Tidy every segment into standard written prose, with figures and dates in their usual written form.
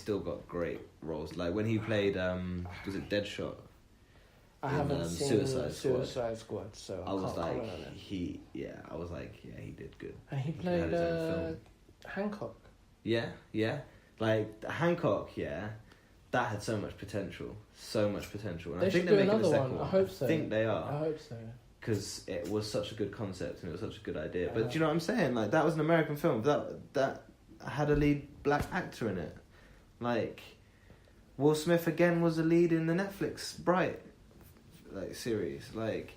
still got great roles. Like when he played, was it Deadshot? I haven't seen Suicide Squad, so I was can't like, comment on it. he did good. And he played Hancock. Yeah. Like Hancock, that had so much potential. And They I think should they're do making another a second one. one. I hope so. I think they are. I hope so. Because it was such a good concept and it was such a good idea. But do you know what I'm saying? Like, that was an American film. That had a lead black actor in it. Like, Will Smith again was a lead in the Netflix Bright series. Like,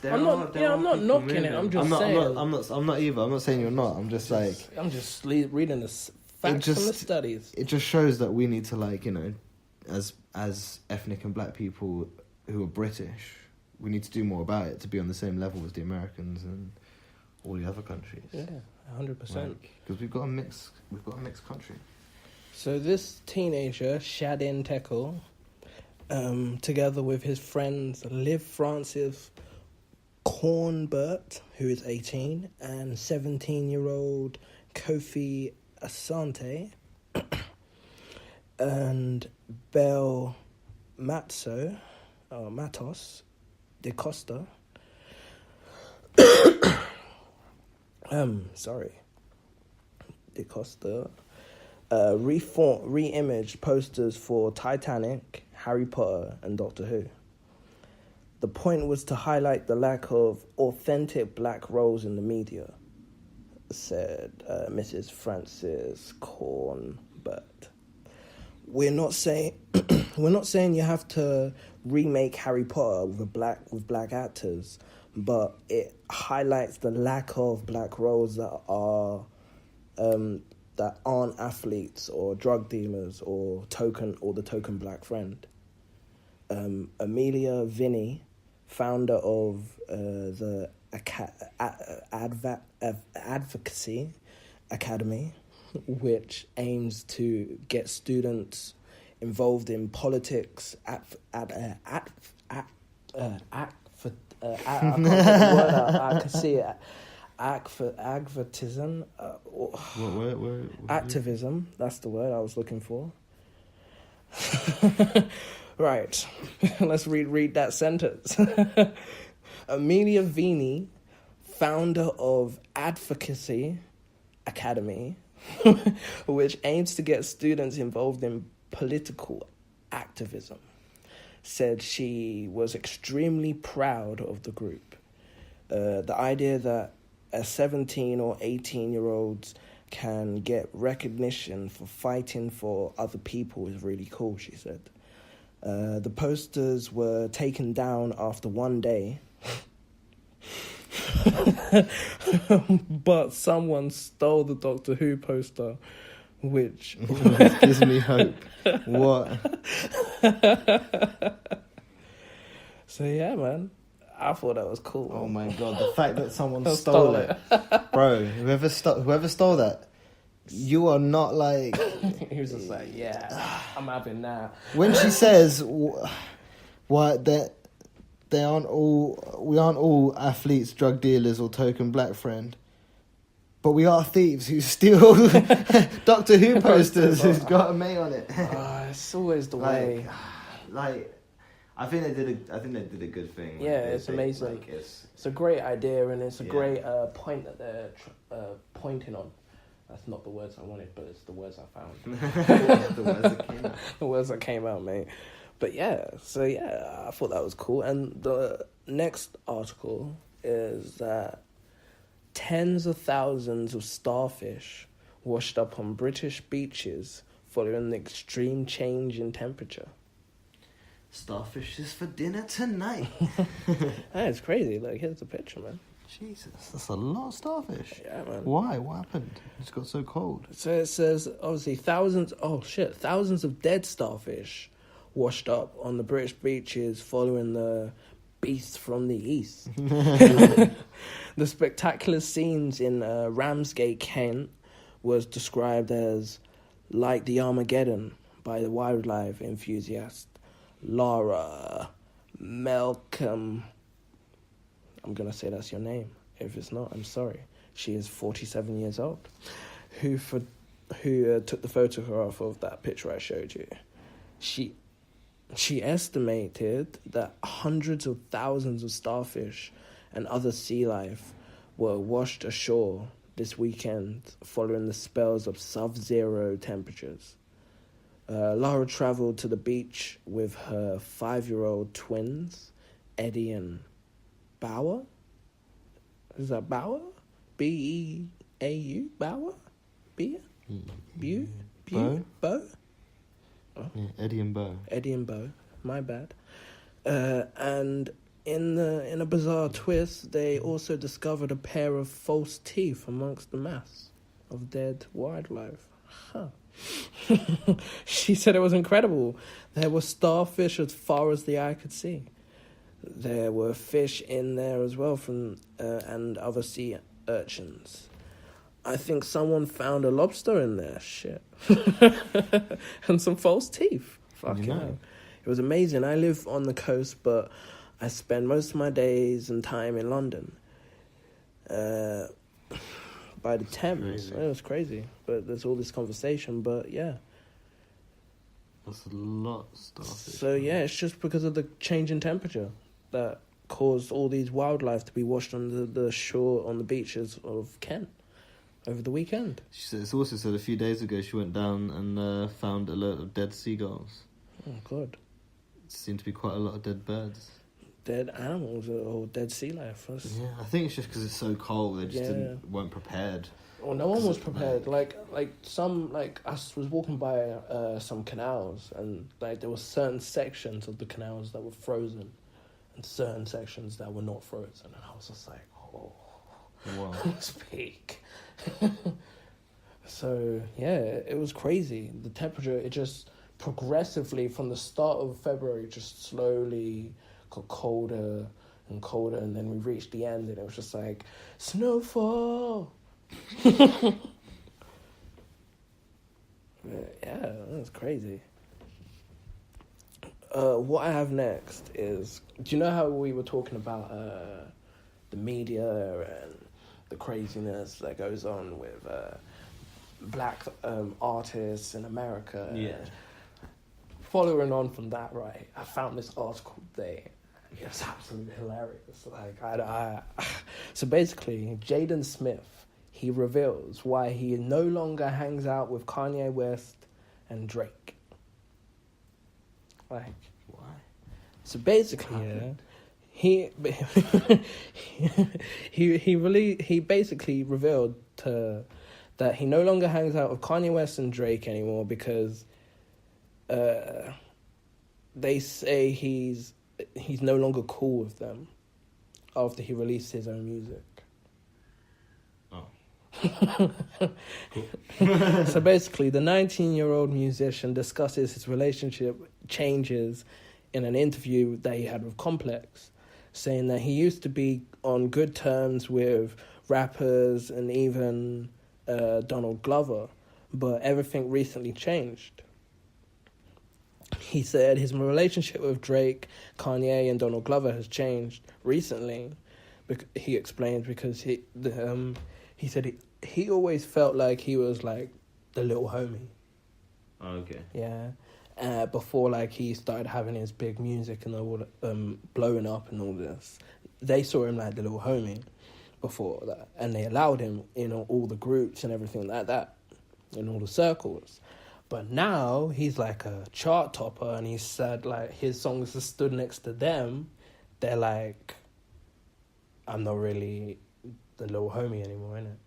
I'm not knocking it. I'm just saying. I'm not either. I'm not saying you're not. I'm just reading the facts from the studies. It just shows that we need to as ethnic and black people who are British, we need to do more about it to be on the same level as the Americans and all the other countries. Yeah, 100%. Because we've got a mixed country. So this teenager, Shadin Tekel, together with his friends Liv Francis Cornbert, who is 18, and 17-year-old Kofi Asante, and Bel Matos de Costa. De Costa. Re-imaged posters for Titanic, Harry Potter, and Doctor Who. The point was to highlight the lack of authentic black roles in the media, said Mrs. Francis Cornbert. We're not saying you have to remake Harry Potter with black actors, but it highlights the lack of black roles that aren't athletes or drug dealers or the token black friend. Amelia Vinny, founder of the Advocacy Academy, which aims to get students involved in politics, I can't get the word out. I can see it. Activism. Activism. That's the word I was looking for. Right. Let's read that sentence. Amelia Vini, founder of Advocacy Academy, which aims to get students involved in political activism, said she was extremely proud of the group. The idea that a 17 or 18-year-olds can get recognition for fighting for other people is really cool, she said. The posters were taken down after one day, but someone stole the Doctor Who poster, which gives me hope. What? So yeah, man, I thought that was cool. Oh my god, the fact that someone stole it. Bro, whoever stole that, you are not like... He was just like, yeah, I'm having that. When she says, what, that we aren't all athletes, drug dealers, or token black friend, but we are thieves who steal Doctor Who posters who's got a May on it. It's always the way. I think they did a good thing. Yeah, it's amazing. It's a great idea, and it's a great point that they're pointing on. That's not the words I wanted, but it's the words I found. The words that came out, mate. But I thought that was cool. And the next article is that tens of thousands of starfish washed up on British beaches following the extreme change in temperature. Starfish is for dinner tonight. It's crazy. Like, here's the picture, man. Jesus, that's a lot of starfish. Yeah, man. Why? What happened? It just got so cold. So it says, obviously, thousands of dead starfish washed up on the British beaches following the beast from the east. The spectacular scenes in Ramsgate, Kent, was described as like the Armageddon by the wildlife enthusiast Laura Malcolm. I'm going to say that's your name. If it's not, I'm sorry. She is 47 years old, who for who took the photograph of that picture I showed you, she estimated that hundreds of thousands of starfish and other sea life were washed ashore this weekend following the spells of sub-zero temperatures. Lara travelled to the beach with her 5-year-old twins, Eddie and Bauer. Is that Bauer? B-E-A-U? Bauer? Beer? Bew? Bo? Oh. Yeah, Eddie and Bo. Eddie and Bo. My bad. And in a bizarre twist, they also discovered a pair of false teeth amongst the mass of dead wildlife. Huh. She said it was incredible. There were starfish as far as the eye could see. There were fish in there as well from and other sea urchins. I think someone found a lobster in there. Shit. And some false teeth. Fucking hell. It was amazing. I live on the coast, but I spend most of my days and time in London. By the Thames. It was crazy. But there's all this conversation, but yeah. That's a lot of starfish. So yeah, it's just because of the change in temperature that caused all these wildlife to be washed on the shore, on the beaches of Kent over the weekend. It's also said a few days ago she went down and found a lot of dead seagulls. Oh, God. It seemed to be quite a lot of dead birds. Dead animals or dead sea life. Yeah, I think it's just because it's so cold. They just weren't prepared. Well, no one was prepared. Like I was walking by some canals, and like there were certain sections of the canals that were frozen, and certain sections that were not frozen, and I was just like, oh, wow, it's peak. So yeah, it was crazy. The temperature, it just progressively from the start of February, just slowly got colder and colder, and then we reached the end, and it was just like snowfall. Yeah, that's crazy. What I have next is, do you know how we were talking about the media and the craziness that goes on with black artists in America? Yeah. Following on from that, right, I found this article today. It's absolutely hilarious. So basically, Jaden Smith, he reveals why he no longer hangs out with Kanye West and Drake. Like, why? So basically, he basically revealed that he no longer hangs out with Kanye West and Drake anymore because they say he's no longer cool with them after he released his own music. So basically, the 19-year-old musician discusses his relationship changes in an interview that he had with Complex, saying that he used to be on good terms with rappers and even Donald Glover, but everything recently changed. He said his relationship with Drake, Kanye, and Donald Glover has changed recently. He explained because he said he always felt like he was like the little homie. Oh, okay. Yeah. Before like he started having his big music and all blowing up and all this, they saw him like the little homie before that, and they allowed him in all the groups and everything like that, in all the circles. But now he's like a chart topper, and he said like his songs are stood next to them. They're like, I'm not really the little homie anymore, innit?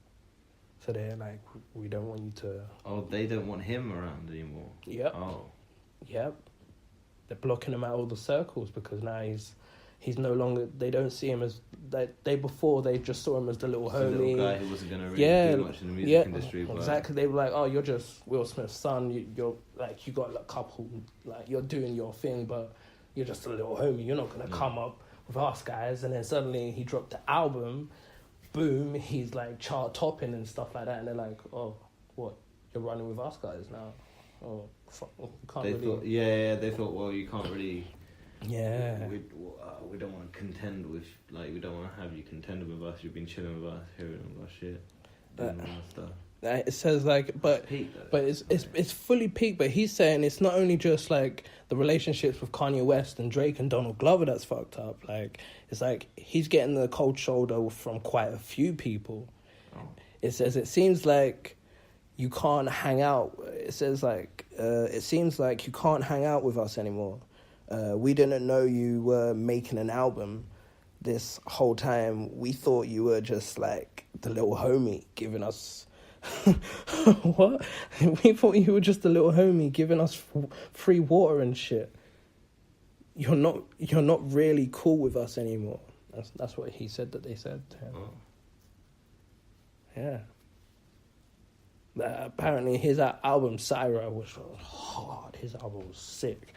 So they're like, we don't want you to... Oh, they don't want him around anymore? Yep. Oh. Yep. They're blocking him out of all the circles because now he's no longer... They don't see him as... They just saw him as the little homie. The little guy who wasn't going to really do much in the music industry. But... Exactly. They were like, oh, you're just Will Smith's son. You're like, you got a couple... Like, you're doing your thing, but you're just a little homie. You're not going to come up with us guys. And then suddenly he dropped the album... Boom, he's like chart topping and stuff like that, and they're like, "Oh, what? You're running with us guys now? Oh, fuck, you can't they really." Thought, they thought, well, you can't really. Yeah. We don't want to contend with, like, we don't want to have you contend with us. You've been chilling with us, hearing all our shit, doing all that stuff. It says like, but Peak, though. but it's fully peak. But he's saying it's not only just like the relationships with Kanye West and Drake and Donald Glover that's fucked up. Like it's like he's getting the cold shoulder from quite a few people. Oh. It says it seems like you can't hang out. It says like it seems like you can't hang out with us anymore. We didn't know you were making an album. This whole time we thought you were just like the little homie giving us. What? We thought you were just a little homie giving us free water and shit. You're not really cool with us anymore. That's what he said that they said to him. Oh. Yeah. Apparently his album Syra was hard. His album was sick,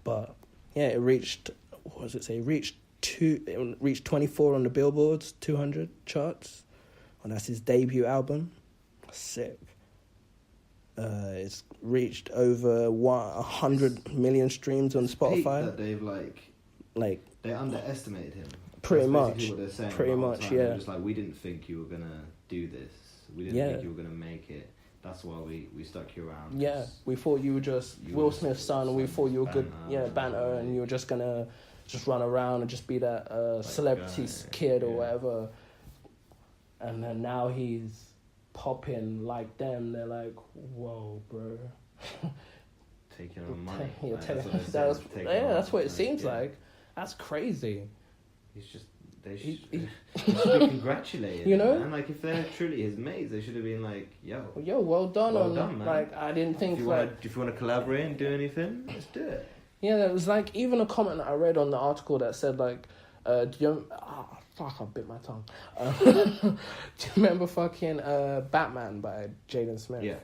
but yeah, it reached. What does it say? It reached 24 on the Billboard's 200 charts, and that's his debut album. Sick. It's reached over 100 million streams on Spotify. That they've like they underestimated him. Pretty That's much. basically what they're saying Pretty the whole much, time. yeah. They're just like, we didn't think you were gonna do this. We didn't think you were gonna make it. That's why we stuck you around. Yeah, we thought you were just Will Smith's son, and we thought you were good. Yeah, banter, and you were just gonna just run around and just be that celebrity kid or whatever. And then now he's popping like them. They're like, whoa, bro. Taking on money. Yeah, Like, that's what it seems like. That's crazy. He's just. They should be congratulated. You know, man. Like if they're truly his mates, they should have been like, "Yo, well done well on done, man. Like I didn't think if you want to collaborate and do anything, let's do it." Yeah, there was like even a comment that I read on the article that said like, "Do you?" Fuck! I bit my tongue. Do you remember fucking Batman by Jaden Smith? Yeah.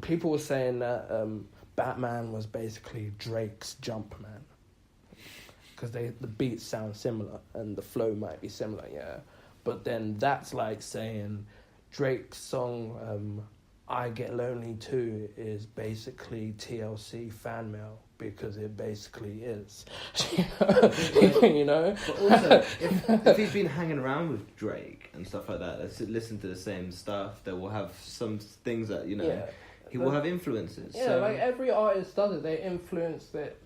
People were saying that Batman was basically Drake's Jumpman. Because the beats sound similar and the flow might be similar, yeah. But then that's like saying Drake's song I Get Lonely Too is basically TLC fan mail because it basically is. You know? But also, if he's been hanging around with Drake and stuff like that, let's listen to the same stuff, that will have some things that, you know, he will have influences. Yeah, so, like every artist does it, they influence it.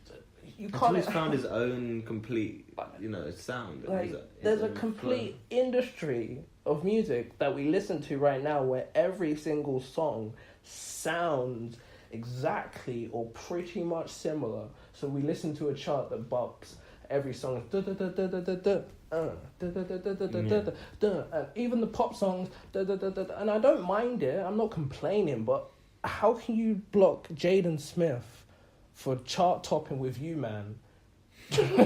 You until can't. he's found his own complete, you know, sound. Like, there's a complete industry of music that we listen to right now where every single song sounds exactly or pretty much similar. So we listen to a chart that bops every song is and even the pop songs and I don't mind it. I'm not complaining, but how can you block Jaden Smith for chart topping with you, man? Do you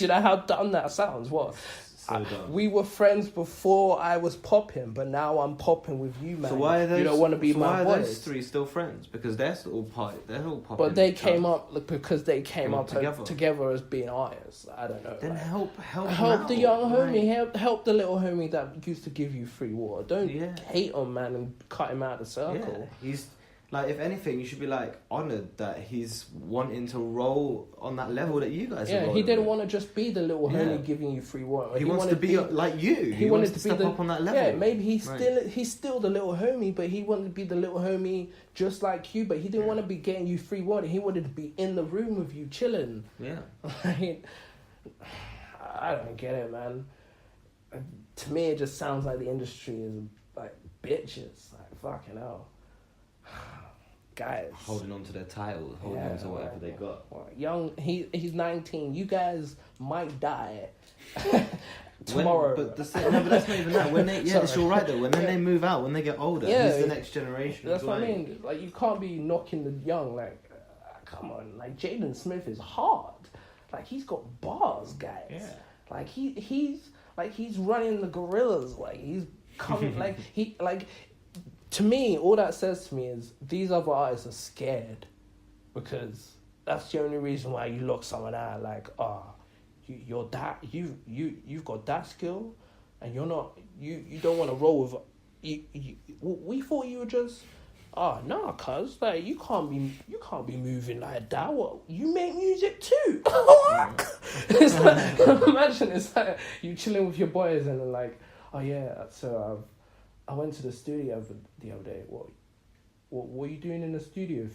know how dumb that sounds? What? So dumb. We were friends before I was popping, but now I'm popping with you, man. So why are those? You don't want to be my why are boys. those three still friends? Because they're all popping. But they came up because they came up together. together as being artists. I don't know. Then like, help the young homie. Help the little homie that used to give you free water. Don't hate on man and cut him out of the circle. Yeah. He's like, if anything, you should be like honoured that he's wanting to roll on that level that you guys. Yeah, are he didn't with. want to just be the little homie giving you free water. He wants to be like you. He wanted wants to step up on that level. Yeah, maybe he's still the little homie, but he wanted to be the little homie just like you. But he didn't want to be getting you free water. He wanted to be in the room with you, chilling. Yeah. I don't get it, man. To me, it just sounds like the industry is like bitches. Like fucking hell. Guys holding on to their title, holding on to whatever they got. Young, he's 19. You guys might die tomorrow. But that's not even that. When they, it's all right though. When they move out, when they get older, he's the next generation. That's what I mean. Like you can't be knocking the young. Like, come on. Like Jaden Smith is hard. Like he's got bars, guys. Yeah. Like he's running the gorillas. Like he's coming. To me, all that says to me is these other artists are scared because that's the only reason why you lock someone out. Like, you've got that skill, and you're not. You don't want to roll with. We thought you were just. No, cuz like you can't be moving like that. What, you make music too? It's like, imagine it's like you chilling with your boys and then like, oh yeah, so I went to the studio the other day. What were you doing in the studio